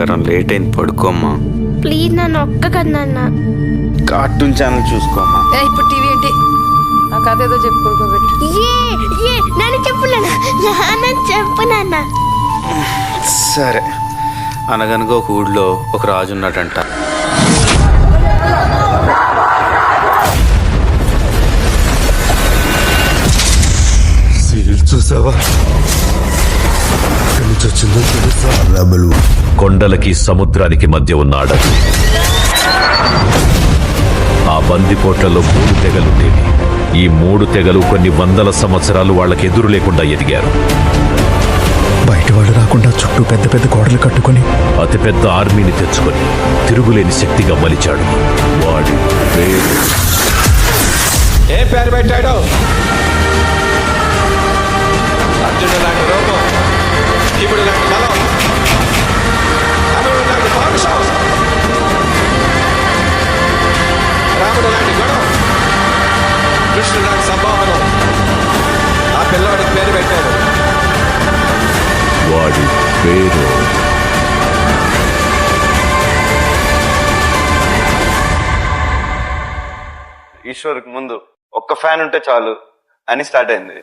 బంగారం లేట్ అయింది, పడుకోమ్మా. ప్లీజ్ నన్ను ఒక్క కదా నాన్న. కార్టూన్ ఛానల్ చూసుకోమ్మా. ఇప్పుడు టీవీ ఏంటి? ఆ కథ ఏదో చెప్పు, పడుకోబెట్టు. నన్ను చెప్పు నాన్న, చెప్పు నాన్న. సరే. అనగనగా ఒక ఊళ్ళో ఒక రాజు ఉన్నాడంట. చూసావా, కొండలకి సముద్రానికి మధ్య ఉన్న అడవి. ఆ బందిపోట్లలో 3 తెగలుండేవి. ఈ 3 తెగలు కొన్ని వందల సంవత్సరాలు వాళ్ళకి ఎదురు లేకుండా ఎదిగారు. బయట వాళ్ళు రాకుండా చుట్టూ పెద్ద పెద్ద గోడలు కట్టుకుని అతిపెద్ద ఆర్మీని తెచ్చుకొని తిరుగులేని శక్తిగా మలిచాడు. వాడి పేరు ఏ పేరు పెట్టాడు? అర్జునుడు లాంటి రూపం, శివుడు లాంటి బలం, అమరుడు లాంటి పౌరుషం, రాముడు లాంటి గుణం, కృష్ణుడు లాంటి సంభావనం. ఆ పిల్లవాడికి పేరు పెట్టాడు. వాడి పేరు ఈశ్వర్కి ముందు ఒక్క ఫ్యాన్ ఉంటే చాలు అని స్టార్ట్ అయింది.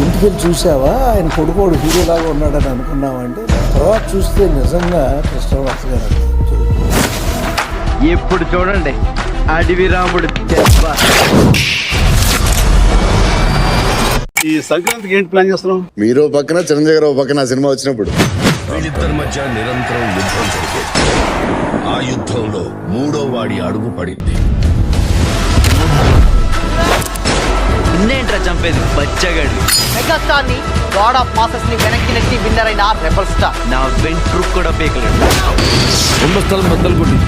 ఇంటికి చూసావా, ఆయన కొడుకోడు హీరోలాగా ఉన్నాడని అనుకున్నామంటే తర్వాత చూస్తే నిజంగా కృష్ణవాస గారు. ఇప్పుడు చూడండి అడవి రాముడు దెబ్బ. ఈ సంక్రాంతికి ఏంటి ప్లాన్ చేస్తున్నాం? మీరు పక్కన చిరంజీవి గారు పక్కన సినిమా వచ్చినప్పుడు వీళ్ళిద్దరి మధ్య నిరంతరం యుద్ధం జరిగేది. ఆ యుద్ధంలో 3వ వాడి అడుగు పడింది. ఇన్నేంట్రా చంపేది బచ్చగాడు. మెగాస్టార్ ని, గాడ్ ఆఫ్ మాసెస్ ని వెనక్కి నెట్టి విన్నర్ అయిన రెబల్ స్టార్. నా వెంట్రు కూడా పీకలేడు. ఉన్న స్థలం బద్దలుకొట్టి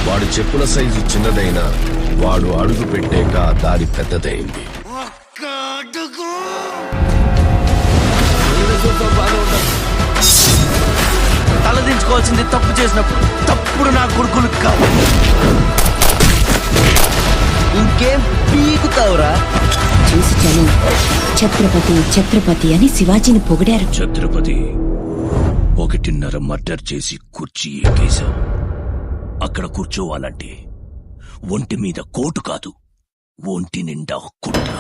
వాడు చెప్పుల సైజు చిన్నదైనా వాడు అడుగు పెట్టాక దారి పెద్దదైంది. తలదించుకోవాల్సింది తప్పు చేసినప్పుడు. తప్పుడు నా కొడుకులు కావాలి. ఇంకేం పీకుతావురా? చూసి చలు, ఛత్రపతి ఛత్రపతి అని శివాజీని పొగిడారు. ఛత్రపతి 1.5 మర్డర్ చేసి కుర్చీ ఎక్కేశావు. అక్కడ కూర్చోవాలంటే ఒంటి మీద కోటు కాదు, ఒంటి నిండా కుట్ర,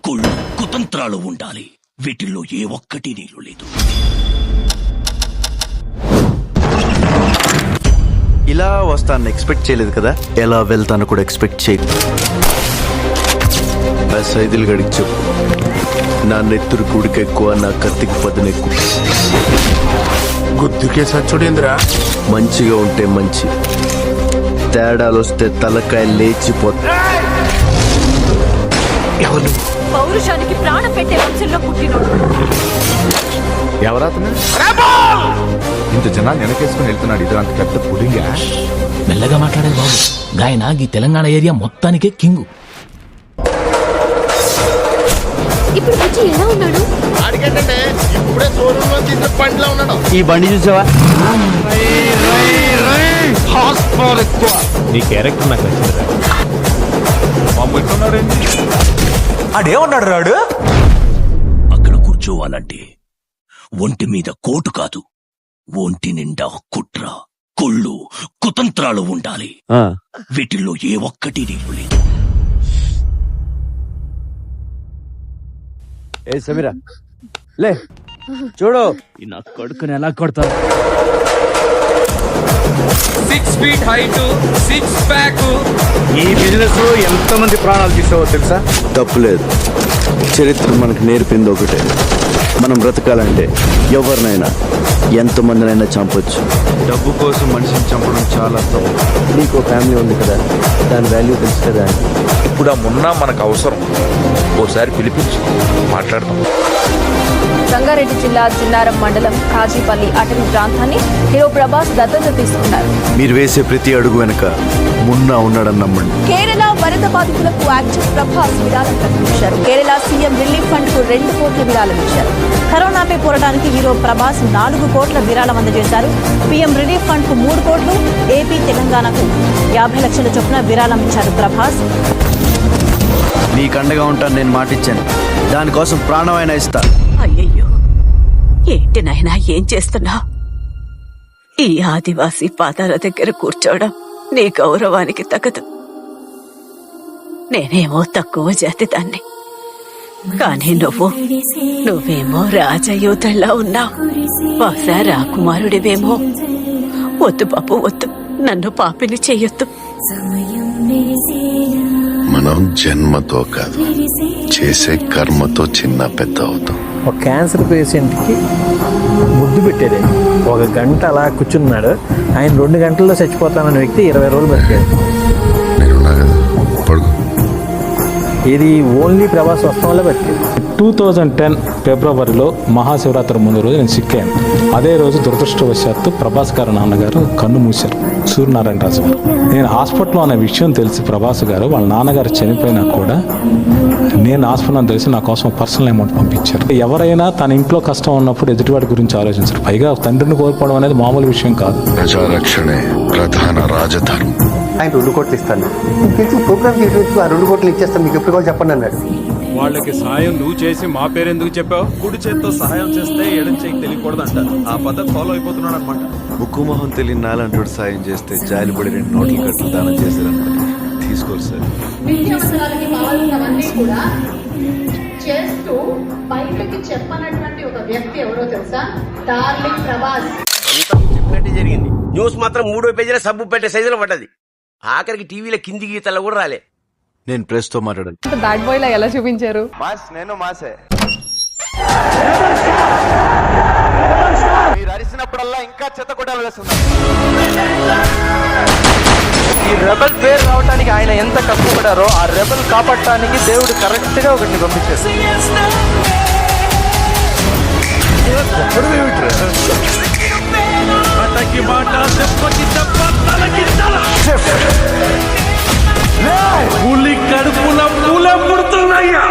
కుళ్ళు, కుతంత్రాలు ఉండాలి. వీటిల్లో ఏ ఒక్కటి నీళ్ళు లేదు. ఇలా వస్తాను ఎక్స్పెక్ట్ చేయలేదు కదా. ఎలా వెళ్తాను కూడా ఎక్స్పెక్ట్ చేయకు. ఆ సైదులు గడికి చెప్పు, నా నెత్తురు గుడికి ఎక్కువ, నా కత్తికి పదునెక్కువ. గుర్తుకే సచ్చుడేంద్రా. మంచిగా ఉంటే మంచి, తేడాలు వస్తే తలకాయ లేచిపోతా. పౌరుషానికి ప్రాణం పెట్టే వంశంలో పుట్టినోడు. ఎవరాతను? ఇంత జనాన్ని వెనకేసుకుని వెళ్తున్నాడు. ఇది అంత పెద్ద పుడింగా. మెల్లగా మాట్లాడే బాబు. గాయన ఈ తెలంగాణ ఏరియా మొత్తానికే కింగు. ఇప్పుడు వచ్చి ఎలా ఉన్నాడు? ఇప్పుడే షోరూంలో తీసిన బండిలో ఉన్నాడు. ఈ బండి చూసావా? నీ క్యారెక్టర్ నాకు నచ్చింది. అడేమన్నాడు రాడు? అక్కడ కూర్చోవాలంటే ఒంటి మీద కోటు కాదు, ఒంటి నిండా కుట్ర, కుళ్ళు, కుతంత్రాలు ఉండాలి. వీటిల్లో ఏ ఒక్కటి నీళ్ళు లేదు. ఏ సమీరా లే, చూడు నా కొడుకుని ఎలా కొడతారు. 6 feet height, 6 pack. ఈ బిజినెస్ లో ఎంతమంది ప్రాణాలు తీసావో తెలుసా? తప్పులేదు. చరిత్ర మనకు నేర్పింది ఒకటే, మనం బ్రతకాలంటే ఎవరినైనా ఎంతమందినైనా చంపొచ్చు. డబ్బు కోసం మనిషిని చంపడం చాలా తప్పు. నీకు ఫ్యామిలీ ఉంది కదా, దాని వాల్యూ తెలుసు కదా. ఇప్పుడు ఆ మున్నా మనకు అవసరం. ఓసారి పిలిపించి మాట్లాడతాం. రంగారెడ్డి జిల్లా చిన్నారం మండలం కాజీపల్లి అటవీ ప్రాంతాన్ని హీరో ప్రభాస్ దత్తత తీసుకున్నారు. మీరు వేసే ప్రతి అడుగు వెనుక మున్నా ఉన్నాడని నమ్మండి. కేరళ వరద బాధితులకు యాక్టర్ ప్రభాస్ విరాళం ప్రకటించారు. కేరళ సీఎం రిలీఫ్ ఫండ్ కు 2 కోట్ల విరాళం ఇచ్చారు. కరోనాపై పోరాటానికి హీరో ప్రభాస్ 4 కోట్ల విరాళం అందజేశారు. పీఎం రిలీఫ్ ఫండ్ కు 3 కోట్లు, ఏపీ తెలంగాణకు 50 లక్షల చొప్పున విరాళం ఇచ్చారు ప్రభాస్. నీకు అండగా ఉంటాను నేను మాటిచ్చాను. దానికోసం ప్రాణమైనా ఇస్తా. అయ్యయ్యో, ఏంటి నాయనా ఏం చేస్తున్నా? ఈ ఆదివాసీ పాదాల దగ్గర కూర్చోవడం నీ గౌరవానికి తగదు. నేనేమో తక్కువ జాతి దాన్ని, కానీ నువ్వేమో రాజయోధుల్లా ఉన్నావు. బహుశా రాకుమారుడివేమో. వద్దు బాబు వద్దు, నన్ను పాపిని చెయ్యొద్దు. మనం జన్మతో కాదు, చేసే కర్మతో చిన్న పెద్ద అవుతాం. ఒక క్యాన్సర్ పేషెంట్కి ముద్దు పెట్టేది 1 గంట అలా కూర్చున్నాడు. ఆయన 2 గంటల్లో చచ్చిపోతానన్న వ్యక్తి 20 రోజులు బతికాడు. నేనున్నా కదా, పడుకో. ఇది ఓన్లీ ప్రభాస్ వస్తం వల్ల బతికేది. 2010 ఫిబ్రవరిలో మహాశివరాత్రి ముందు రోజు నేను సిక్కాను. అదే రోజు దురదృష్టవశాత్తు ప్రభాస్ గారు నాన్నగారు కన్ను మూశారు, సూర్యనారాయణ రాజు గారు. నేను హాస్పిటల్లో అనే విషయం తెలిసి ప్రభాస్ గారు వాళ్ళ నాన్నగారు చనిపోయినా కూడా నేను హాస్పిటల్ తెలిసి నా కోసం పర్సనల్ అమౌంట్ పంపించారు. ఎవరైనా తన ఇంట్లో కష్టం ఉన్నప్పుడు ఎదుటివాడి గురించి ఆలోచించారు. పైగా తండ్రిని కోల్పోవడం అనేది మామూలు విషయం కాదు. ప్రజారక్షణే ప్రధాన రాజధర్మం. ఆయన 2 కోట్లు ఇస్తాను. మీకు ప్రోగ్రామ్ చేయడానికి ఆ 2 కోట్లు ఇచ్చేస్తాను, మీకు ఎప్పుడు కావాలి చెప్పండి అన్నాడు. వాళ్ళకి సహాయం నువ్వు చేసి మా పేరు ఎందుకు చెప్పావు? కుడి చేత్తో సహాయం చేస్తే ఎడం చేయి తెలియకూడదు అంటారు. ఆ పద్ధతి ఫాలో అయిపోతున్నాడు అనమాట. ముక్కు మొహం తెలియని నాలంటోడు సాయం చేస్తే జాలిపడి 2 నోట్ల కట్టలు దానం చేశారనుకోండి, తీసుకోరు సార్. చేస్తూ బయటకి చెప్పనటువంటి ఒక వ్యక్తి ఎవరో తెలుసా? డార్లింగ్ ప్రభాస్. చెప్పినట్టే జరిగింది. న్యూస్ మాత్రం 3వ పేజీలో సబ్బు పెట్టే సైజులో పడ్డది. ఆఖరికి టీవీలో కింది గీతల్లో కూడా రాలే. నేను ప్రెస్ తో మాట్లాడాను. బ్యాడ్ బాయ్ లా ఎలా చూపించారు? నేను మాసే. మీరు అరిసినప్పుడల్లా ఇంకా చెత్త కొట్టాలు వేస్తున్నారు. ఈ రెబల్ పేరు రావడానికి ఆయన ఎంత కష్టపడారో ఆ రెబల్ కాపాడటానికి దేవుడు కరెక్ట్ గా ఒకటిని పంపించారు. పులి కడుపుల పూల పుడుతున్నాయ్యా.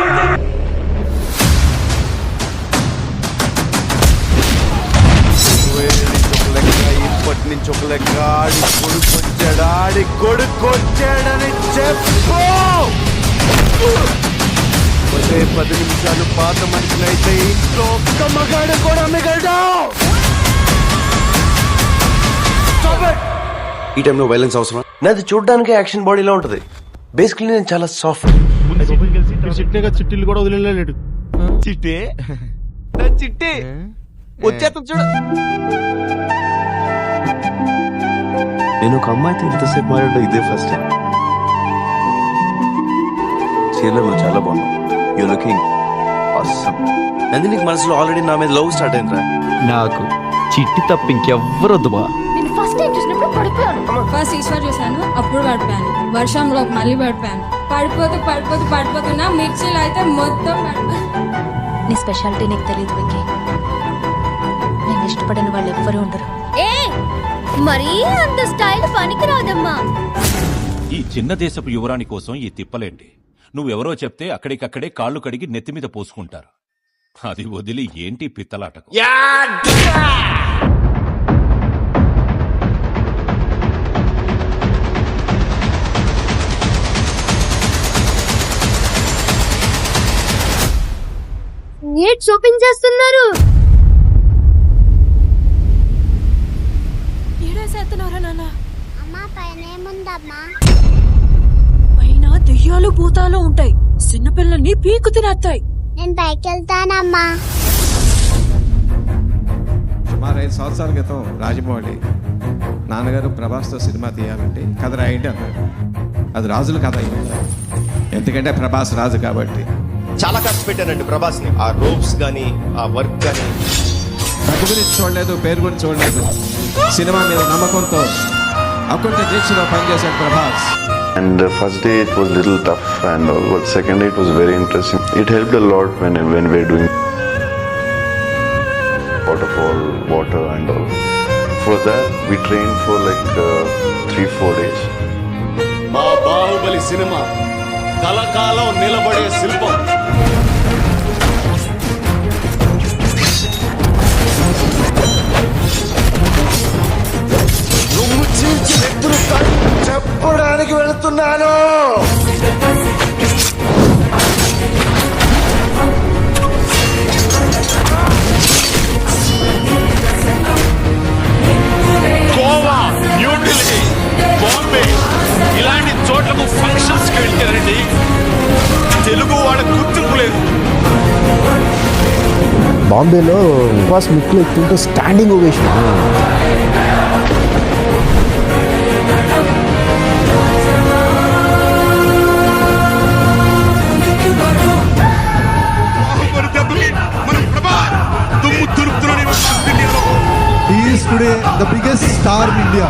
ఇప్పటి నుంచి ఒక లెక్క ఆడి కొడుకొచ్చాడని చెప్పు. 10 నిమిషాలు పాత మనుషులైతే ఇంట్లో ఒక్క మగాడు కూడా మిగలడు. ఈ టైంలో వైలెన్స్ అవసరం? నాది చూడడానికి యాక్షన్ బాడీలో ఉంటది. బేసికలీ నేను చాలా సాఫ్ట్. చిట్టీలు కూడా వదిలేడు. చిట్టే చిట్టే వచ్చేస్తా చూడ. నేను ఒక అమ్మాయితో ఇంతసేపు మాట్లాడడం ఇదే ఫస్ట్ టైం. చీరలో నువ్వు చాలా బాగున్నావు. You looking awesome. అది నీకు మనసులో ఆల్రెడీ నా మీద లవ్ స్టార్ట్ అయిందిరా. నాకు చిట్టి తప్ప ఇంకెవ్వరు వద్దు బా. ఫస్ట్ ఈశ్వర్ చూసాను, అప్పుడు పడిపోయాను. వర్షంలో మళ్ళీ పడిపోయాను. పడిపోతున్నా మిర్చిలో అయితే మొత్తం నీ స్పెషాలిటీ నీకు తెలియదు విక్కీ. నేను ఇష్టపడిన వాళ్ళు ఎవ్వరూ ఉండరు. మరీ అంత స్టైల్ పనికి రాదమ్మా. ఈ చిన్న దేశపు యువరాణి కోసం ఈ తిప్పలేండి. నువ్వెవరో చెప్తే అక్కడికక్కడే కాళ్ళు కడిగి నెత్తి మీద పోసుకుంటారు. అది వదిలి ఏంటి పిత్తలాటకు? ఏంటి షాపింగ్ చేస్తున్నారు? పైన దెయ్యాలు భూతాలు ఉంటాయి, చిన్నపిల్లల్ని పీకు తినేస్తాయి. నేను పైకి వెళ్తానమ్మా. సుమారు 5 సంవత్సరాల క్రితం రాజమౌళి నాన్నగారు ప్రభాస్తో సినిమా తీయాలంటే కథ రాయండి అన్నాడు. అది రాజుల కథ అయింది, ఎందుకంటే ప్రభాస్ రాజు కాబట్టి. చాలా కష్టపెట్టానండి ప్రభాస్ ని. ఆ రోప్స్ గానీ ఆ వర్క్ గానీ. డబ్బు గురించి చూడలేదు, పేరు గురించి చూడలేదు. సినిమా మీద నమ్మకంతో అకుంఠ దీక్షలో పనిచేశాడు Prabhas. And the first day it was little tough and all, but second day it was very interesting. It helped a lot when we're doing waterfall, water and all. For that we trained for like 3-4 days. మా Baahubali cinema కలకాలం నిలబడే శిల్పం. చెప్పడానికి వెళుతున్నాను. బాంబేలో ప్రభాస్ ముక్కులు ఎక్కుతుంటే standing ovation. He is today the biggest star in India.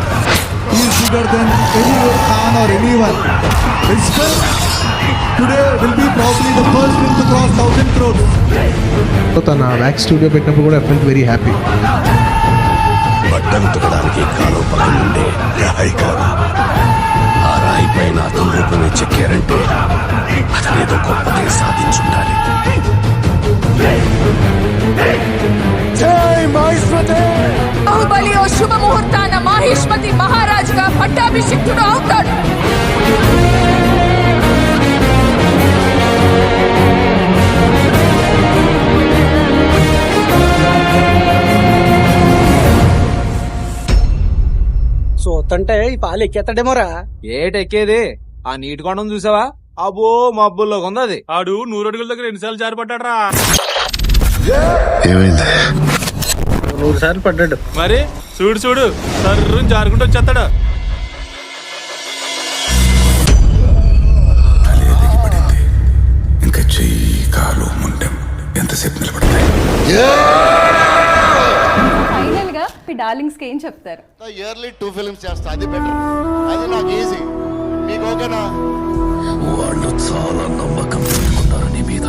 He is bigger than any Khan or anyone. Principal today will be probably the first film to cross 1,000 crores. తన వ్యాక్స్ స్టూడియో పెట్టినప్పుడు కూడా I felt very happy. బట్టలు ఉతకడానికి కాలువ పక్కన ఉండే రాయి కాదు, ఆ రాయి పైన అతని రూపమే చెక్కారంటే అతనేదో గొప్పదే సాధించుండాలి. బాహుబలి ఓ శుభ ముహూర్తాన మాహిష్మతి మహారాజుగా పట్టాభిషిక్తుడు అవుతాడు. సోతంటే ఈ పాలు ఎక్కేస్తాడేమోరా. ఏటెక్కేది? ఆ నీటి కొండం చూసావా? అబ్బో మబ్బుల్లో ఉంది అది. ఆడు 100 అడుగుల దగ్గర ఎన్నిసార్లు జారిపడ్డాడ్రా. ఏమైంది? 100 సార్లు పడ్డాడు. మరి చూడు చూడు, సర్రుని జారుకుంటూ వచ్చేస్తాడు. ఇంకా చెయ్యి కాలు ముండెం ఎంతసేపు నిలబడతాయి? ఫైనల్ గా మీ డార్లింగ్స్ కి ఏం చెప్తారు? ఇయర్లీ 2 ఫిల్మ్స్ చేస్తా, అది బెటర్. అది నాకు ఈజీ. మీకు ఓకేనా? వాళ్ళు చాలా నమ్మకం పెట్టుకున్నారు నీ మీద.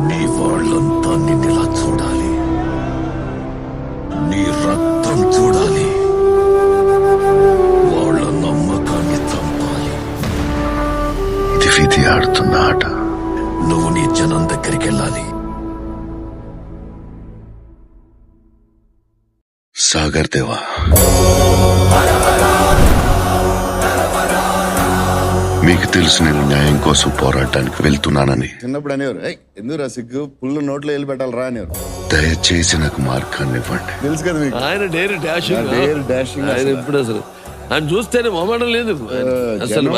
నీ వాళ్ళంతా నిన్నిలా చూడాలి, నీ రక్తం చూడాలి, వాళ్ళ నమ్మకాన్ని చంపాలి. ఇది విధి ఆడుతున్న ఆట. నువ్వు నీ జనం దగ్గరికి వెళ్ళాలి. సాగర్ దేవా, మీకు తెలుసు నేను న్యాయం కోసం పోరాటానికి వెళ్తున్నానని. చిన్నప్పుడు అనేవారు, ఎందుకు సిగ్గు పుల్లు నోట్లో వెళ్ళి పెట్టాలరా అనేవారు. దయచేసి నాకు మార్గాన్ని ఇవ్వండి. తెలుసు కదా మీకు. ఆయన డేర్ డాషింగ్ ఆయన ఎప్పుడు అసలు ఆయన చూస్తేనే మొహమాటం లేదు అసలు.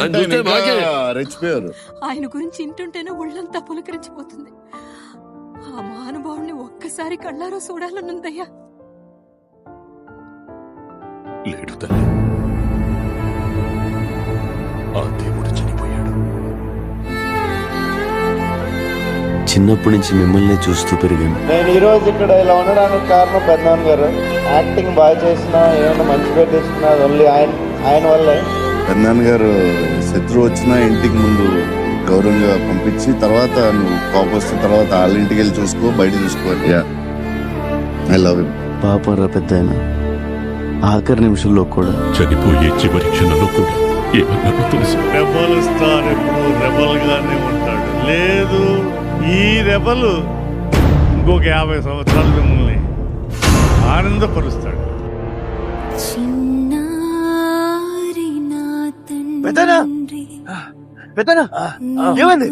రెచ్చిపోయారు. ఆయన గురించి ఇంటుంటేనే ఒళ్ళంతా పులకరించిపోతుంది. ఆ మహానుభావుడిని ఒక్కసారి కళ్ళారో చూడాలనుందయ్యా. లేడు తల్లి, ఆ దేవుడు చనిపోయాడు. చిన్నప్పటి నుంచి మిమ్మల్ని చూస్తూ పెరిగాను. నేను ఈ రోజు ఇక్కడ ఇలా ఉండడానికి కారణం పెద్దనాన్న గారు. యాక్టింగ్ బాగా చేసినా, ఏమైనా మంచి పేరు తెచ్చినా ఓన్లీ ఆయన వల్లే. పెద్దనాన్న గారు శత్రువు వచ్చినా ఇంటికి ముందు గౌరవంగా పంపించి, తర్వాత నువ్వు కోపం వస్తే తర్వాత వాళ్ళ ఇంటికి వెళ్ళి చూసుకో, బయట చూసుకోవాలి. I love you. పాపరా పెద్ద ఆయన ఆఖరి నిమిషంలో కూడా. చనిపోయే చివరి క్షణంలో కూడా ఏమన్నా తెలుసు? రెబల్ స్టార్ ఎప్పుడు రెబల్ గానే ఉంటాడు. లేదు, ఈ రెబల్ ఇంకొక 50 సంవత్సరాలు మిమ్మల్ని ఆనందపరుస్తాడు. పెద్దనా పెద్దనా ఏమైంది?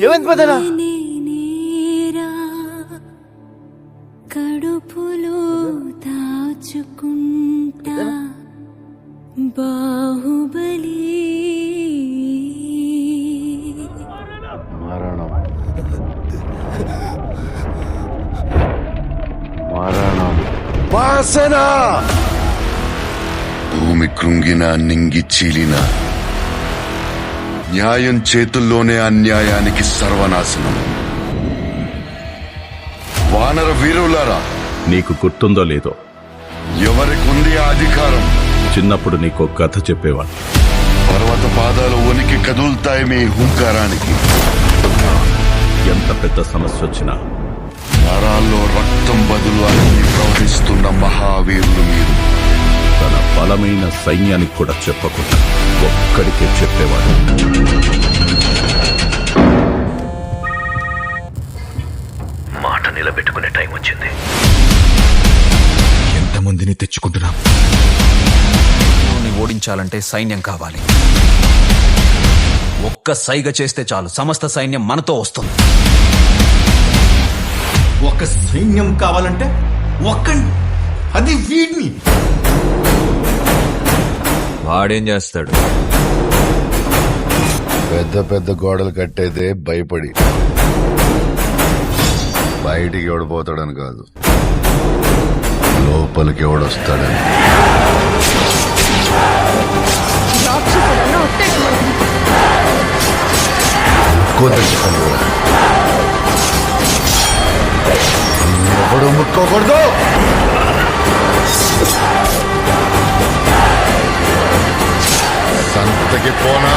ఏమైంది పెద్దనా? కడుపులో దాచుకుంటా బాహుబలి. మరణం మరణం వాసన. భూమి కృంగిన, నింగి చీలిన, న్యాయం చేతుల్లోనే అన్యాయానికి సర్వనాశనం. వానర వీరులారా, నీకు గుర్తుందో లేదో, ఎవరికుంది ఆ అధికారం? చిన్నప్పుడు నీకు కథ చెప్పేవాడు. పర్వత పాదాలు వణికి కదులుతాయి మీ హుంకారానికి. ఎంత పెద్ద సమస్య వచ్చినా నరాల్లో రక్తం బదులు అన్ని ప్రవహిస్తున్న మహావీరులు మీరు. తన బలమైన సైన్యానికి కూడా చెప్పకుండా ఒక్కడికే చెప్పేవాడు. మాట నిలబెట్టుకునే టైం వచ్చింది. ఎంతమందిని తెచ్చుకుంటున్నాం? ఓడించాలంటే సైన్యం కావాలి. ఒక్క సైగ చేస్తే చాలు, సమస్త సైన్యం మనతో వస్తుంది. ఒక సైన్యం కావాలంటే అది వీడిని. వాడేం చేస్తాడు? పెద్ద పెద్ద గోడలు కట్టేదే భయపడి. బయటికి ఎవడిపోతాడని కాదు, లోపలికి ఎవడొస్తాడని. ఎవడు ముట్టుకోకూడదు. సంతకి పోనా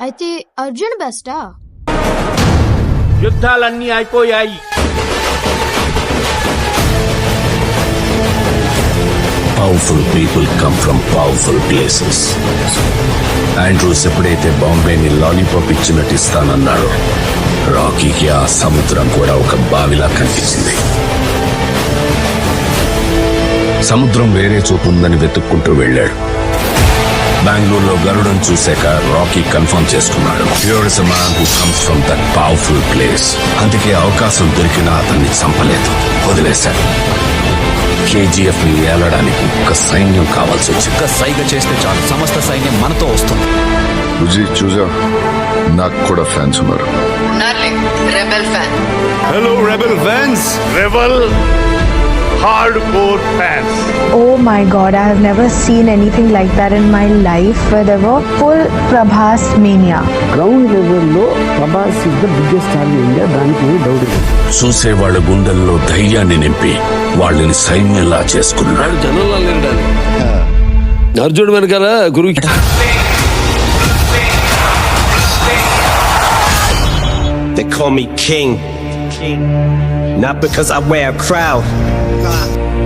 అయితే అర్జున్ బెస్టా? యుద్ధాలన్నీ అయిపోయాయి. Powerful people come from powerful places. Andrews ఎప్పుడైతే బాంబేని లాలీపాప్ ఇచ్చి నటిస్తానన్నాడో, రాకీకి ఆ సముద్రం కూడా ఒక బావిలా కనిపించింది. సముద్రం వేరే చోటు ఉందని వెతుక్కుంటూ వెళ్ళాడు. బెంగళూరులో గరుడను చూశాక రాకీ కన్ఫర్మ్ చేసుకున్నాడు, here is a man who comes from that powerful place. అందుకే అవకాశం దొరికినా అతన్ని చంపలేదు, వదిలేశాడు. కేజీఎఫ్ ని ఏలడానికి ఒక సైన్యం కావాల్సి వచ్చి ఒక్క సైగ చేస్తే చాలు, సమస్త సైన్యం మనతో వస్తుంది. చూసా, నాకు కూడా ఫ్యాన్స్ ఉన్నారు. Hello rebel fans, rebel hardcore fans. Oh my god, I have never seen anything like that in my life, where there were full Prabhas mania. Ground లెవెల్లో Prabhas is the biggest star in India, దానికి doubt లేదు. చూసేవాళ్ళ గుండెల్లో ధైర్యాన్ని నింపి వాళ్ళని సైన్యంలా చేసుకున్నాడు. అర్జునుడు వెనకాల గురు. They call me king, not because I wear a crown,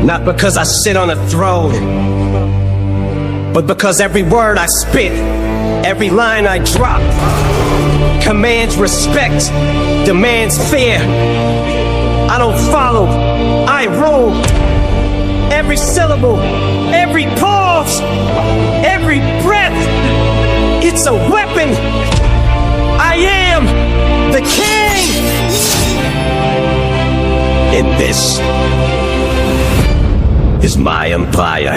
not because I sit on a throne, but because every word I spit, every line I drop, commands respect, demands fear. I don't follow, I rule. Every syllable, every pause, every breath, it's a weapon. I am the king. And this is my empire.